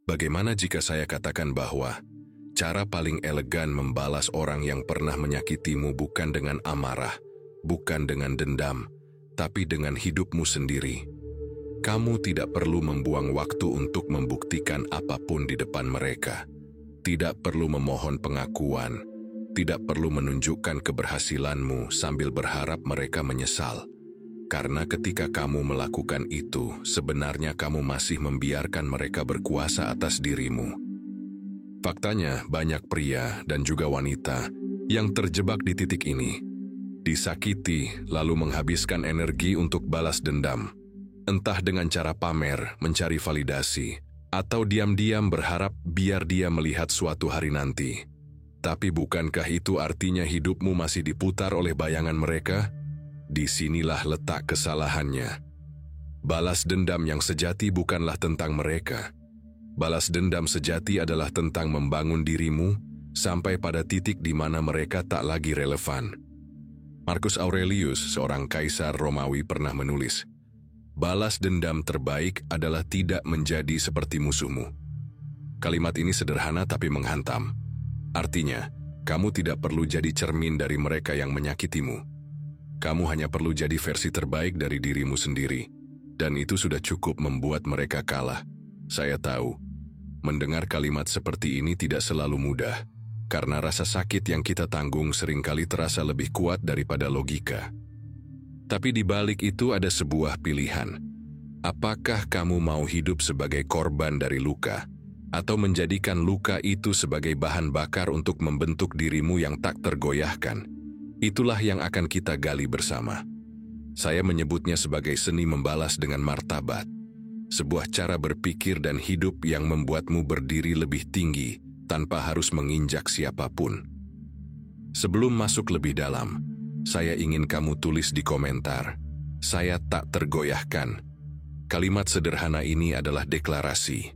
Bagaimana jika saya katakan bahwa cara paling elegan membalas orang yang pernah menyakitimu bukan dengan amarah, bukan dengan dendam, tapi dengan hidupmu sendiri? Kamu tidak perlu membuang waktu untuk membuktikan apapun di depan mereka. Tidak perlu memohon pengakuan, tidak perlu menunjukkan keberhasilanmu sambil berharap mereka menyesal. Karena ketika kamu melakukan itu, sebenarnya kamu masih membiarkan mereka berkuasa atas dirimu. Faktanya, banyak pria dan juga wanita yang terjebak di titik ini. Disakiti, lalu menghabiskan energi untuk balas dendam. Entah dengan cara pamer, mencari validasi, atau diam-diam berharap biar dia melihat suatu hari nanti. Tapi bukankah itu artinya hidupmu masih diputar oleh bayangan mereka? Disinilah letak kesalahannya. Balas dendam yang sejati bukanlah tentang mereka. Balas dendam sejati adalah tentang membangun dirimu sampai pada titik di mana mereka tak lagi relevan. Marcus Aurelius, seorang kaisar Romawi, pernah menulis, "Balas dendam terbaik adalah tidak menjadi seperti musuhmu." Kalimat ini sederhana tapi menghantam. Artinya, kamu tidak perlu jadi cermin dari mereka yang menyakitimu. Kamu hanya perlu jadi versi terbaik dari dirimu sendiri, dan itu sudah cukup membuat mereka kalah. Saya tahu, mendengar kalimat seperti ini tidak selalu mudah, karena rasa sakit yang kita tanggung seringkali terasa lebih kuat daripada logika. Tapi di balik itu ada sebuah pilihan. Apakah kamu mau hidup sebagai korban dari luka, atau menjadikan luka itu sebagai bahan bakar untuk membentuk dirimu yang tak tergoyahkan? Itulah yang akan kita gali bersama. Saya menyebutnya sebagai seni membalas dengan martabat. Sebuah cara berpikir dan hidup yang membuatmu berdiri lebih tinggi tanpa harus menginjak siapapun. Sebelum masuk lebih dalam, saya ingin kamu tulis di komentar, "Saya tak tergoyahkan." Kalimat sederhana ini adalah deklarasi.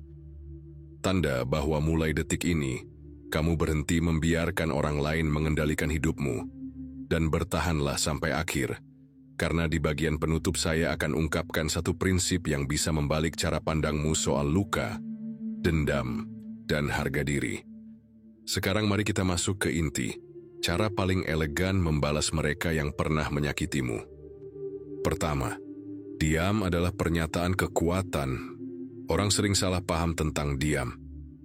Tanda bahwa mulai detik ini, kamu berhenti membiarkan orang lain mengendalikan hidupmu. Dan bertahanlah sampai akhir, karena di bagian penutup saya akan ungkapkan satu prinsip yang bisa membalik cara pandangmu soal luka, dendam, dan harga diri. Sekarang mari kita masuk ke inti, cara paling elegan membalas mereka yang pernah menyakitimu. Pertama, diam adalah pernyataan kekuatan. Orang sering salah paham tentang diam.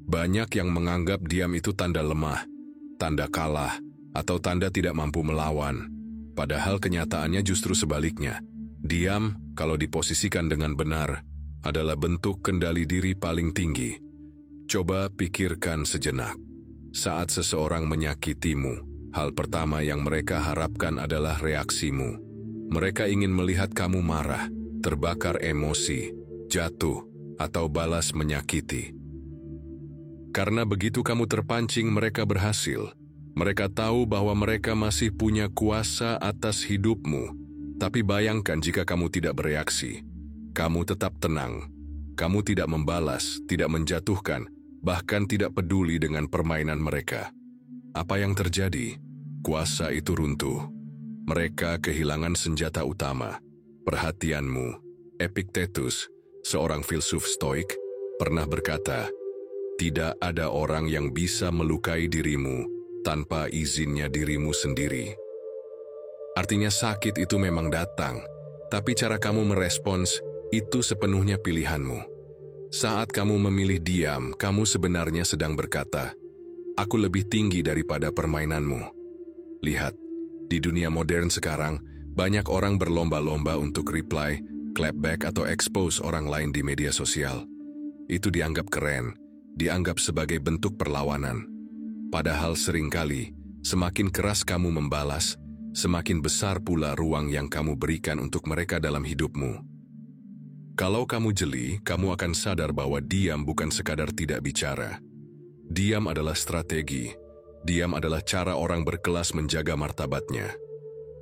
Banyak yang menganggap diam itu tanda lemah, tanda kalah, atau tanda tidak mampu melawan. Padahal kenyataannya justru sebaliknya. Diam, kalau diposisikan dengan benar, adalah bentuk kendali diri paling tinggi. Coba pikirkan sejenak. Saat seseorang menyakitimu, hal pertama yang mereka harapkan adalah reaksimu. Mereka ingin melihat kamu marah, terbakar emosi, jatuh, atau balas menyakiti. Karena begitu kamu terpancing, mereka berhasil. Mereka tahu bahwa mereka masih punya kuasa atas hidupmu. Tapi bayangkan jika kamu tidak bereaksi. Kamu tetap tenang. Kamu tidak membalas, tidak menjatuhkan, bahkan tidak peduli dengan permainan mereka. Apa yang terjadi? Kuasa itu runtuh. Mereka kehilangan senjata utama, perhatianmu. Epictetus, seorang filsuf Stoik, pernah berkata, "Tidak ada orang yang bisa melukai dirimu tanpa izinnya dirimu sendiri." Artinya sakit itu memang datang, tapi cara kamu merespons itu sepenuhnya pilihanmu. Saat kamu memilih diam, kamu sebenarnya sedang berkata, "Aku lebih tinggi daripada permainanmu." Lihat, di dunia modern sekarang, banyak orang berlomba-lomba untuk reply, clapback, atau expose orang lain di media sosial. Itu dianggap keren, dianggap sebagai bentuk perlawanan. Padahal seringkali, semakin keras kamu membalas, semakin besar pula ruang yang kamu berikan untuk mereka dalam hidupmu. Kalau kamu jeli, kamu akan sadar bahwa diam bukan sekadar tidak bicara. Diam adalah strategi. Diam adalah cara orang berkelas menjaga martabatnya.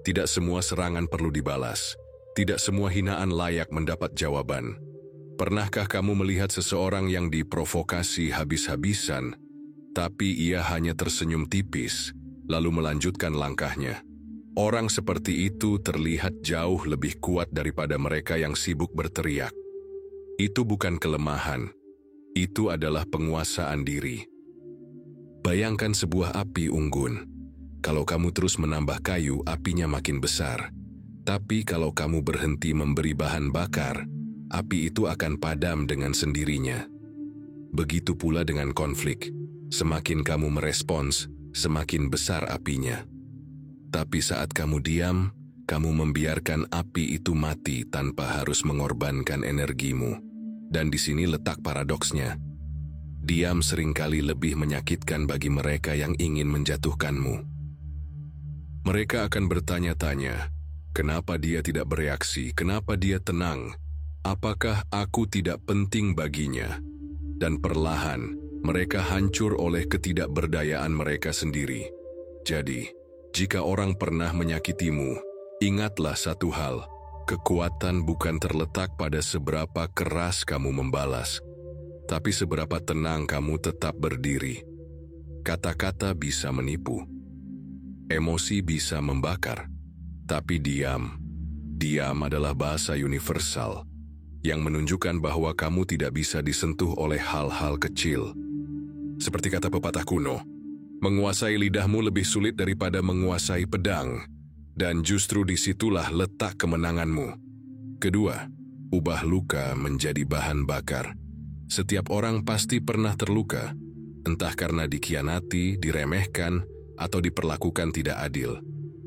Tidak semua serangan perlu dibalas. Tidak semua hinaan layak mendapat jawaban. Pernahkah kamu melihat seseorang yang diprovokasi habis-habisan, tapi ia hanya tersenyum tipis, lalu melanjutkan langkahnya? Orang seperti itu terlihat jauh lebih kuat daripada mereka yang sibuk berteriak. Itu bukan kelemahan, Itu adalah penguasaan diri. Bayangkan sebuah api unggun. Kalau kamu terus menambah kayu, apinya makin besar. Tapi kalau kamu berhenti memberi bahan bakar, api itu akan padam dengan sendirinya. Begitu pula dengan konflik. Semakin kamu merespons, semakin besar apinya. Tapi saat kamu diam, kamu membiarkan api itu mati tanpa harus mengorbankan energimu. Dan di sini letak paradoksnya. Diam seringkali lebih menyakitkan bagi mereka yang ingin menjatuhkanmu. Mereka akan bertanya-tanya, kenapa dia tidak bereaksi, kenapa dia tenang, apakah aku tidak penting baginya? Dan perlahan, mereka hancur oleh ketidakberdayaan mereka sendiri. Jadi, jika orang pernah menyakitimu, ingatlah satu hal, kekuatan bukan terletak pada seberapa keras kamu membalas, tapi seberapa tenang kamu tetap berdiri. Kata-kata bisa menipu, emosi bisa membakar, tapi diam adalah bahasa universal yang menunjukkan bahwa kamu tidak bisa disentuh oleh hal-hal kecil. Seperti kata pepatah kuno, menguasai lidahmu lebih sulit daripada menguasai pedang, dan justru disitulah letak kemenanganmu. Kedua, ubah luka menjadi bahan bakar. Setiap orang pasti pernah terluka, entah karena dikhianati, diremehkan, atau diperlakukan tidak adil.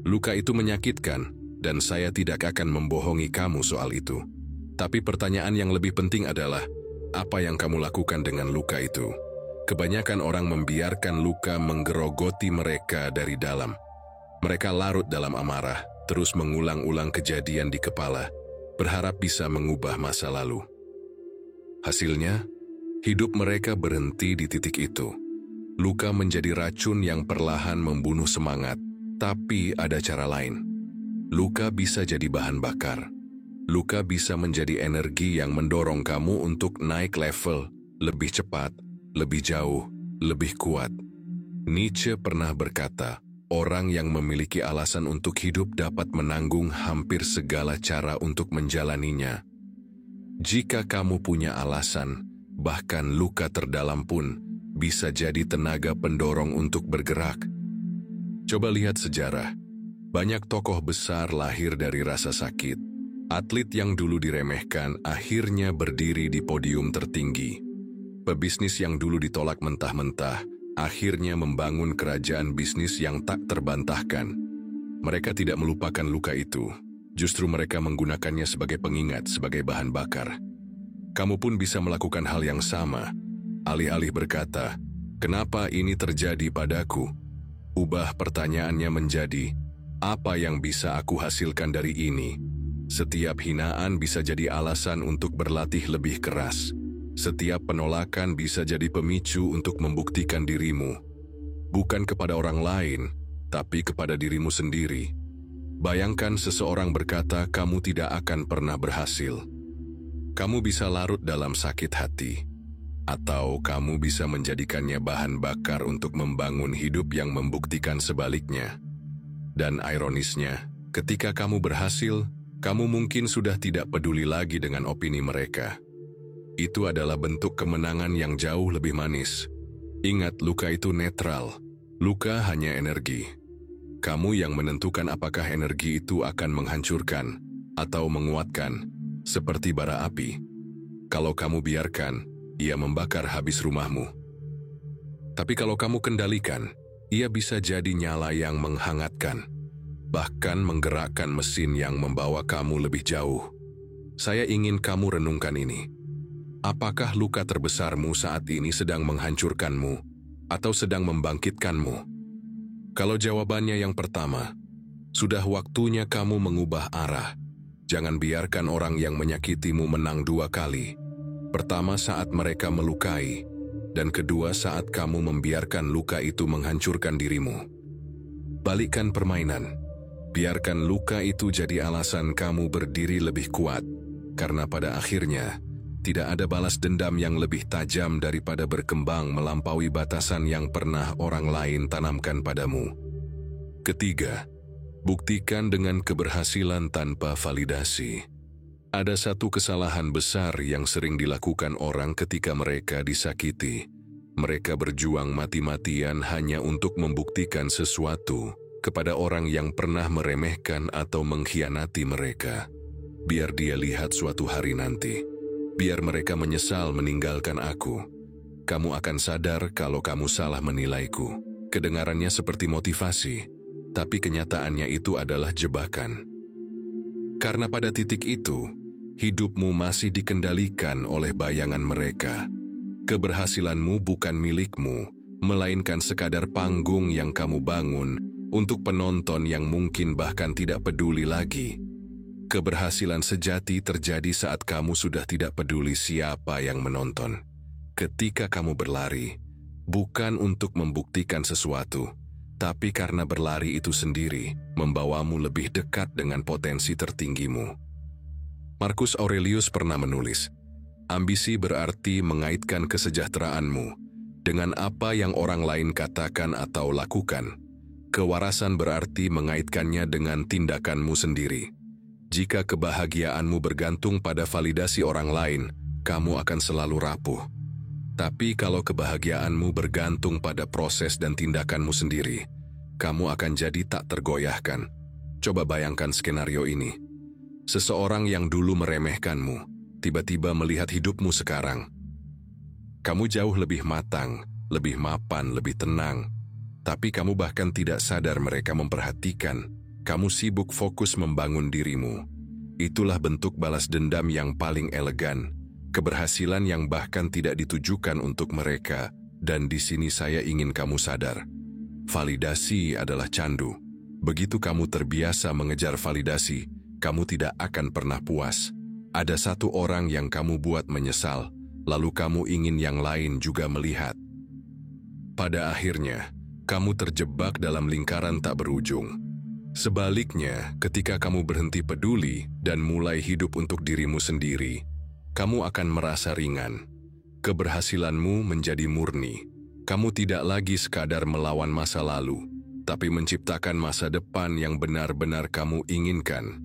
Luka itu menyakitkan, dan saya tidak akan membohongi kamu soal itu. Tapi pertanyaan yang lebih penting adalah, apa yang kamu lakukan dengan luka itu? Kebanyakan orang membiarkan luka menggerogoti mereka dari dalam. Mereka larut dalam amarah, terus mengulang-ulang kejadian di kepala, berharap bisa mengubah masa lalu. Hasilnya, hidup mereka berhenti di titik itu. Luka menjadi racun yang perlahan membunuh semangat, tapi ada cara lain. Luka bisa jadi bahan bakar. Luka bisa menjadi energi yang mendorong kamu untuk naik level, lebih cepat, lebih jauh, lebih kuat. Nietzsche pernah berkata, orang yang memiliki alasan untuk hidup dapat menanggung hampir segala cara untuk menjalaninya. Jika kamu punya alasan, bahkan luka terdalam pun bisa jadi tenaga pendorong untuk bergerak. Coba lihat sejarah. Banyak tokoh besar lahir dari rasa sakit. Atlet yang dulu diremehkan akhirnya berdiri di podium tertinggi. Pebisnis yang dulu ditolak mentah-mentah akhirnya membangun kerajaan bisnis yang tak terbantahkan. Mereka tidak melupakan luka itu. Justru mereka menggunakannya sebagai pengingat, sebagai bahan bakar. Kamu pun bisa melakukan hal yang sama. Alih-alih berkata, kenapa ini terjadi padaku? Ubah pertanyaannya menjadi, apa yang bisa aku hasilkan dari ini? Setiap hinaan bisa jadi alasan untuk berlatih lebih keras. Setiap penolakan bisa jadi pemicu untuk membuktikan dirimu. Bukan kepada orang lain, tapi kepada dirimu sendiri. Bayangkan seseorang berkata kamu tidak akan pernah berhasil. Kamu bisa larut dalam sakit hati, atau kamu bisa menjadikannya bahan bakar untuk membangun hidup yang membuktikan sebaliknya. Dan ironisnya, ketika kamu berhasil, kamu mungkin sudah tidak peduli lagi dengan opini mereka. Itu adalah bentuk kemenangan yang jauh lebih manis. Ingat, luka itu netral. Luka hanya energi. Kamu yang menentukan apakah energi itu akan menghancurkan atau menguatkan, seperti bara api. Kalau kamu biarkan, ia membakar habis rumahmu. Tapi kalau kamu kendalikan, ia bisa jadi nyala yang menghangatkan, bahkan menggerakkan mesin yang membawa kamu lebih jauh. Saya ingin kamu renungkan ini. Apakah luka terbesarmu saat ini sedang menghancurkanmu atau sedang membangkitkanmu? Kalau jawabannya yang pertama, sudah waktunya kamu mengubah arah. Jangan biarkan orang yang menyakitimu menang dua kali. Pertama saat mereka melukai, dan kedua saat kamu membiarkan luka itu menghancurkan dirimu. Balikkan permainan. Biarkan luka itu jadi alasan kamu berdiri lebih kuat, karena pada akhirnya, tidak ada balas dendam yang lebih tajam daripada berkembang melampaui batasan yang pernah orang lain tanamkan padamu. Ketiga, buktikan dengan keberhasilan tanpa validasi. Ada satu kesalahan besar yang sering dilakukan orang ketika mereka disakiti. Mereka berjuang mati-matian hanya untuk membuktikan sesuatu kepada orang yang pernah meremehkan atau mengkhianati mereka. Biar dia lihat suatu hari nanti. Biar mereka menyesal meninggalkan aku. Kamu akan sadar kalau kamu salah menilaiku. Kedengarannya seperti motivasi, tapi kenyataannya itu adalah jebakan. Karena pada titik itu, hidupmu masih dikendalikan oleh bayangan mereka. Keberhasilanmu bukan milikmu, melainkan sekadar panggung yang kamu bangun untuk penonton yang mungkin bahkan tidak peduli lagi. Keberhasilan sejati terjadi saat kamu sudah tidak peduli siapa yang menonton. Ketika kamu berlari, bukan untuk membuktikan sesuatu, tapi karena berlari itu sendiri membawamu lebih dekat dengan potensi tertinggimu. Marcus Aurelius pernah menulis, ambisi berarti mengaitkan kesejahteraanmu dengan apa yang orang lain katakan atau lakukan. Kewarasan berarti mengaitkannya dengan tindakanmu sendiri. Jika kebahagiaanmu bergantung pada validasi orang lain, kamu akan selalu rapuh. Tapi kalau kebahagiaanmu bergantung pada proses dan tindakanmu sendiri, kamu akan jadi tak tergoyahkan. Coba bayangkan skenario ini. Seseorang yang dulu meremehkanmu, tiba-tiba melihat hidupmu sekarang. Kamu jauh lebih matang, lebih mapan, lebih tenang. Tapi kamu bahkan tidak sadar mereka memperhatikan. Kamu sibuk fokus membangun dirimu. Itulah bentuk balas dendam yang paling elegan. Keberhasilan yang bahkan tidak ditujukan untuk mereka, dan di sini saya ingin kamu sadar. Validasi adalah candu. Begitu kamu terbiasa mengejar validasi, kamu tidak akan pernah puas. Ada satu orang yang kamu buat menyesal, lalu kamu ingin yang lain juga melihat. Pada akhirnya, kamu terjebak dalam lingkaran tak berujung. Sebaliknya, ketika kamu berhenti peduli dan mulai hidup untuk dirimu sendiri, kamu akan merasa ringan. Keberhasilanmu menjadi murni. Kamu tidak lagi sekadar melawan masa lalu, tapi menciptakan masa depan yang benar-benar kamu inginkan.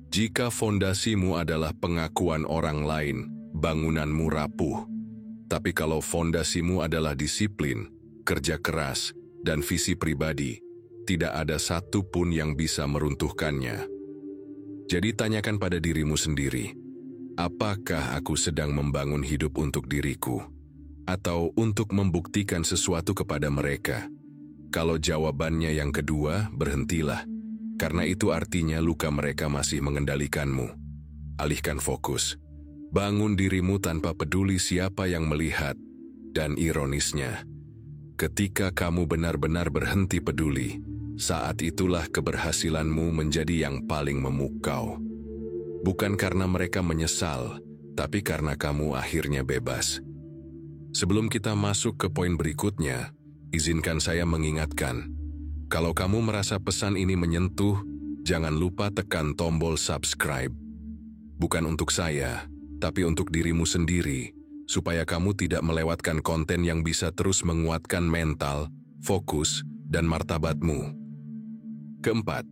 Jika fondasimu adalah pengakuan orang lain, bangunanmu rapuh. Tapi kalau fondasimu adalah disiplin, kerja keras, dan visi pribadi, tidak ada satu pun yang bisa meruntuhkannya. Jadi tanyakan pada dirimu sendiri, apakah aku sedang membangun hidup untuk diriku, atau untuk membuktikan sesuatu kepada mereka? Kalau jawabannya yang kedua, berhentilah, karena itu artinya luka mereka masih mengendalikanmu. Alihkan fokus, bangun dirimu tanpa peduli siapa yang melihat, dan ironisnya, ketika kamu benar-benar berhenti peduli, saat itulah keberhasilanmu menjadi yang paling memukau. Bukan karena mereka menyesal, tapi karena kamu akhirnya bebas. Sebelum kita masuk ke poin berikutnya, izinkan saya mengingatkan, kalau kamu merasa pesan ini menyentuh, jangan lupa tekan tombol subscribe. Bukan untuk saya, tapi untuk dirimu sendiri, supaya kamu tidak melewatkan konten yang bisa terus menguatkan mental, fokus, dan martabatmu. Keempat,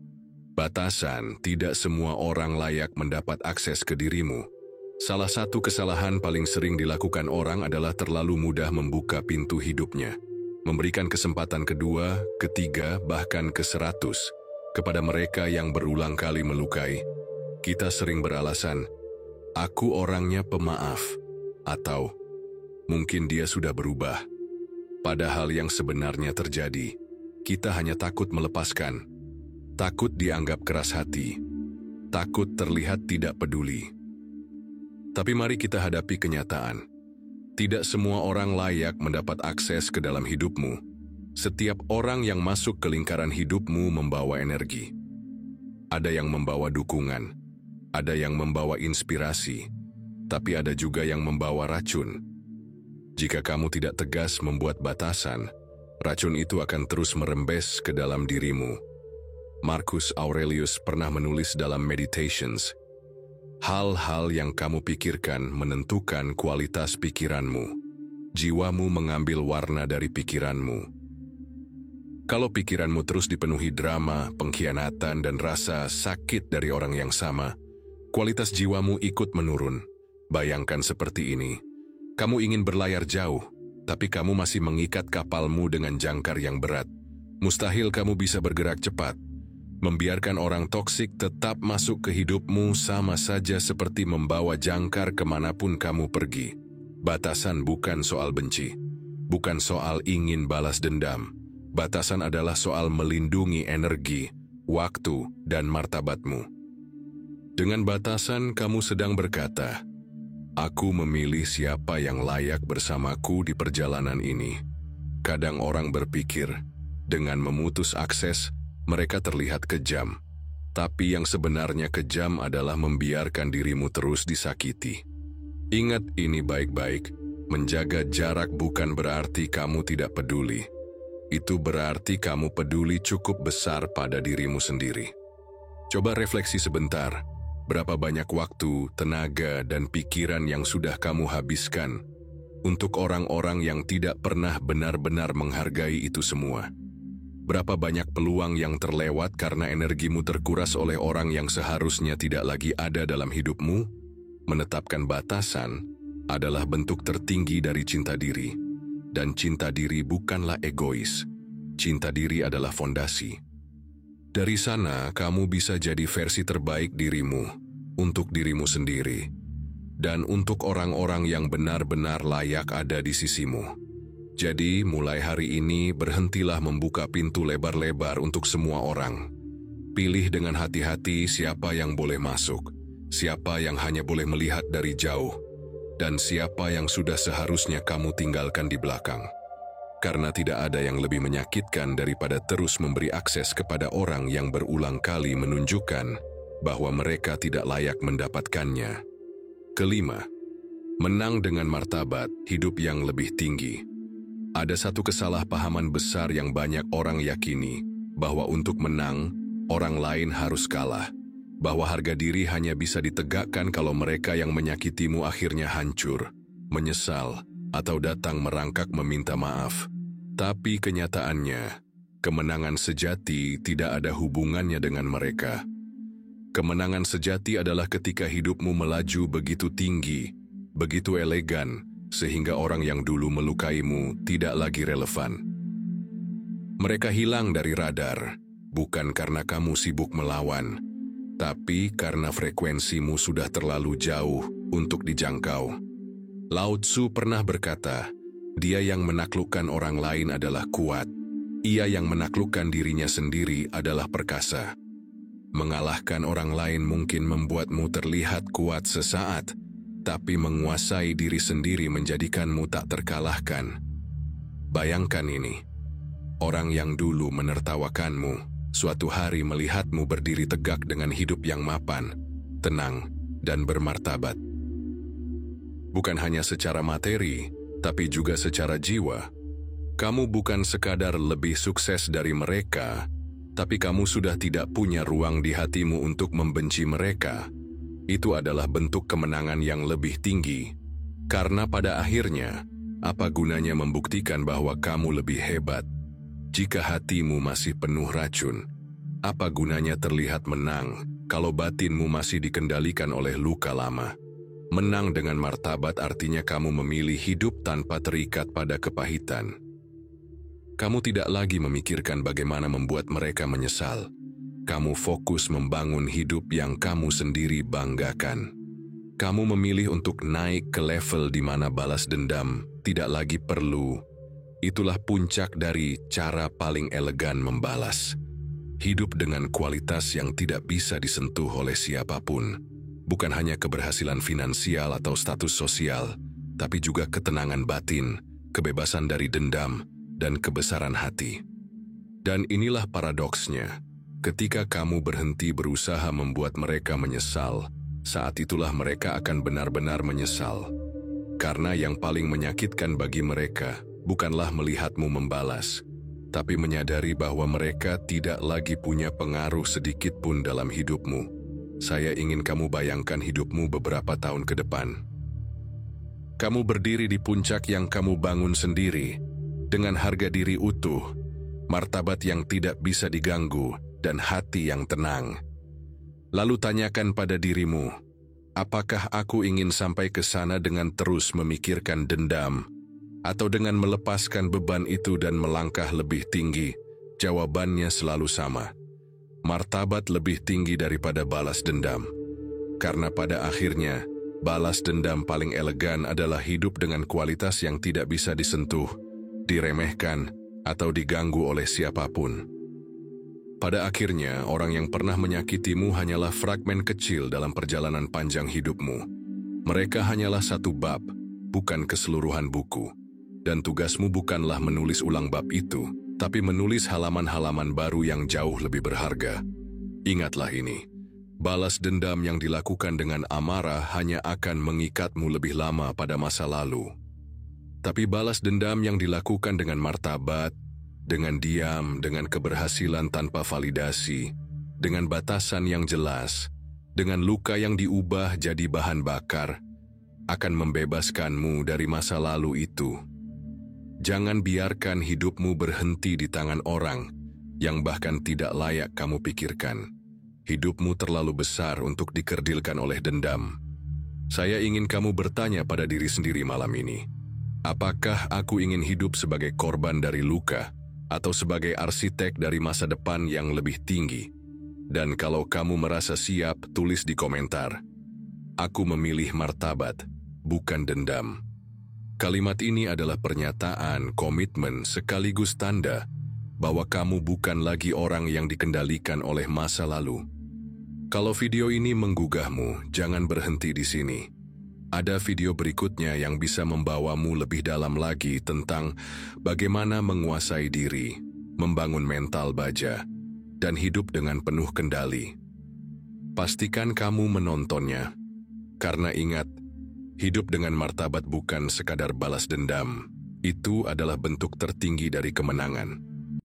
batasan. Tidak semua orang layak mendapat akses ke dirimu. Salah satu kesalahan paling sering dilakukan orang adalah terlalu mudah membuka pintu hidupnya. Memberikan kesempatan kedua, ketiga, bahkan ke-100 kepada mereka yang berulang kali melukai. Kita sering beralasan, aku orangnya pemaaf, atau mungkin dia sudah berubah. Padahal yang sebenarnya terjadi, kita hanya takut melepaskan. Takut dianggap keras hati, takut terlihat tidak peduli. Tapi mari kita hadapi kenyataan. Tidak semua orang layak mendapat akses ke dalam hidupmu. Setiap orang yang masuk ke lingkaran hidupmu membawa energi. Ada yang membawa dukungan, ada yang membawa inspirasi, tapi ada juga yang membawa racun. Jika kamu tidak tegas membuat batasan, racun itu akan terus merembes ke dalam dirimu. Marcus Aurelius pernah menulis dalam Meditations, hal-hal yang kamu pikirkan menentukan kualitas pikiranmu. Jiwamu mengambil warna dari pikiranmu. Kalau pikiranmu terus dipenuhi drama, pengkhianatan, dan rasa sakit dari orang yang sama, Kualitas jiwamu ikut menurun. Bayangkan seperti ini. Kamu ingin berlayar jauh, tapi kamu masih mengikat kapalmu dengan jangkar yang berat. Mustahil kamu bisa bergerak cepat. Membiarkan orang toksik tetap masuk ke hidupmu sama saja seperti membawa jangkar kemanapun kamu pergi. Batasan bukan soal benci, bukan soal ingin balas dendam. Batasan adalah soal melindungi energi, waktu, dan martabatmu. Dengan batasan, kamu sedang berkata, "Aku memilih siapa yang layak bersamaku di perjalanan ini." Kadang orang berpikir, dengan memutus akses, mereka terlihat kejam. Tapi yang sebenarnya kejam adalah membiarkan dirimu terus disakiti. Ingat ini baik-baik, menjaga jarak bukan berarti kamu tidak peduli. Itu berarti kamu peduli cukup besar pada dirimu sendiri. Coba refleksi sebentar, berapa banyak waktu, tenaga, dan pikiran yang sudah kamu habiskan untuk orang-orang yang tidak pernah benar-benar menghargai itu semua. Berapa banyak peluang yang terlewat karena energimu terkuras oleh orang yang seharusnya tidak lagi ada dalam hidupmu? Menetapkan batasan adalah bentuk tertinggi dari cinta diri. Dan cinta diri bukanlah egois. Cinta diri adalah fondasi. Dari sana, kamu bisa jadi versi terbaik dirimu, untuk dirimu sendiri, dan untuk orang-orang yang benar-benar layak ada di sisimu. Jadi, mulai hari ini berhentilah membuka pintu lebar-lebar untuk semua orang. Pilih dengan hati-hati siapa yang boleh masuk, siapa yang hanya boleh melihat dari jauh, dan siapa yang sudah seharusnya kamu tinggalkan di belakang. Karena tidak ada yang lebih menyakitkan daripada terus memberi akses kepada orang yang berulang kali menunjukkan bahwa mereka tidak layak mendapatkannya. Kelima, menang dengan martabat hidup yang lebih tinggi. Ada satu kesalahpahaman besar yang banyak orang yakini, bahwa untuk menang, orang lain harus kalah. Bahwa harga diri hanya bisa ditegakkan kalau mereka yang menyakitimu akhirnya hancur, menyesal, atau datang merangkak meminta maaf. Tapi kenyataannya, kemenangan sejati tidak ada hubungannya dengan mereka. Kemenangan sejati adalah ketika hidupmu melaju begitu tinggi, begitu elegan, sehingga orang yang dulu melukaimu tidak lagi relevan. Mereka hilang dari radar, bukan karena kamu sibuk melawan, tapi karena frekuensimu sudah terlalu jauh untuk dijangkau. Lao Tzu pernah berkata, dia yang menaklukkan orang lain adalah kuat, ia yang menaklukkan dirinya sendiri adalah perkasa. Mengalahkan orang lain mungkin membuatmu terlihat kuat sesaat, tapi menguasai diri sendiri menjadikanmu tak terkalahkan. Bayangkan ini, orang yang dulu menertawakanmu, suatu hari melihatmu berdiri tegak dengan hidup yang mapan, tenang, dan bermartabat. Bukan hanya secara materi, tapi juga secara jiwa. Kamu bukan sekadar lebih sukses dari mereka, tapi kamu sudah tidak punya ruang di hatimu untuk membenci mereka. Itu adalah bentuk kemenangan yang lebih tinggi. Karena pada akhirnya, apa gunanya membuktikan bahwa kamu lebih hebat? Jika hatimu masih penuh racun, apa gunanya terlihat menang kalau batinmu masih dikendalikan oleh luka lama? Menang dengan martabat artinya kamu memilih hidup tanpa terikat pada kepahitan. Kamu tidak lagi memikirkan bagaimana membuat mereka menyesal. Kamu fokus membangun hidup yang kamu sendiri banggakan. Kamu memilih untuk naik ke level di mana balas dendam tidak lagi perlu. Itulah puncak dari cara paling elegan membalas. Hidup dengan kualitas yang tidak bisa disentuh oleh siapapun. Bukan hanya keberhasilan finansial atau status sosial, tapi juga ketenangan batin, kebebasan dari dendam, dan kebesaran hati. Dan inilah paradoksnya. Ketika kamu berhenti berusaha membuat mereka menyesal, saat itulah mereka akan benar-benar menyesal. Karena yang paling menyakitkan bagi mereka bukanlah melihatmu membalas, tapi menyadari bahwa mereka tidak lagi punya pengaruh sedikit pun dalam hidupmu. Saya ingin kamu bayangkan hidupmu beberapa tahun ke depan. Kamu berdiri di puncak yang kamu bangun sendiri, dengan harga diri utuh, martabat yang tidak bisa diganggu, dan hati yang tenang. Lalu tanyakan pada dirimu, Apakah aku ingin sampai ke sana dengan terus memikirkan dendam, atau dengan melepaskan beban itu dan melangkah lebih tinggi? Jawabannya selalu sama. Martabat lebih tinggi daripada balas dendam. Karena pada akhirnya, balas dendam paling elegan adalah hidup dengan kualitas yang tidak bisa disentuh, diremehkan, atau diganggu oleh siapapun. Pada akhirnya, orang yang pernah menyakitimu hanyalah fragmen kecil dalam perjalanan panjang hidupmu. Mereka hanyalah satu bab, bukan keseluruhan buku. Dan tugasmu bukanlah menulis ulang bab itu, tapi menulis halaman-halaman baru yang jauh lebih berharga. Ingatlah ini, balas dendam yang dilakukan dengan amarah hanya akan mengikatmu lebih lama pada masa lalu. Tapi balas dendam yang dilakukan dengan martabat, dengan diam, dengan keberhasilan tanpa validasi, dengan batasan yang jelas, dengan luka yang diubah jadi bahan bakar, akan membebaskanmu dari masa lalu itu. Jangan biarkan hidupmu berhenti di tangan orang yang bahkan tidak layak kamu pikirkan. Hidupmu terlalu besar untuk dikerdilkan oleh dendam. Saya ingin kamu bertanya pada diri sendiri malam ini, apakah aku ingin hidup sebagai korban dari luka, atau sebagai arsitek dari masa depan yang lebih tinggi? Dan kalau kamu merasa siap, tulis di komentar, "Aku memilih martabat, bukan dendam." Kalimat ini adalah pernyataan, komitmen, sekaligus tanda bahwa kamu bukan lagi orang yang dikendalikan oleh masa lalu. Kalau video ini menggugahmu, jangan berhenti di sini. Ada video berikutnya yang bisa membawamu lebih dalam lagi tentang bagaimana menguasai diri, membangun mental baja, dan hidup dengan penuh kendali. Pastikan kamu menontonnya, karena ingat, hidup dengan martabat bukan sekadar balas dendam. Itu adalah bentuk tertinggi dari kemenangan.